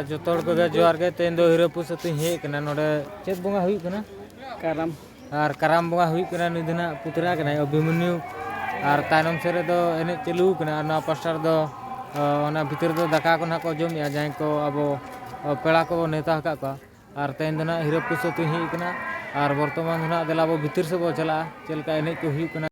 जोतोड़ को जोहार के तेन दो हीरोपुसतुኝ हेज कना नोडे चेत बंगा हुई कना कारम और कराम बंगा हुई कना निधना पुतरा कना अभिमन्यु और तायनम सेरे दो एने चलू कना और ना पास्टर दो ओना भितर दो दाका को ना को जमिया जाय को अबो पेड़ा को नेता हका को और तेन दना हीरोपुसतुኝ हेज कना और वर्तमान दना देला बो भितर से बो चला चलका एने को हुई कना।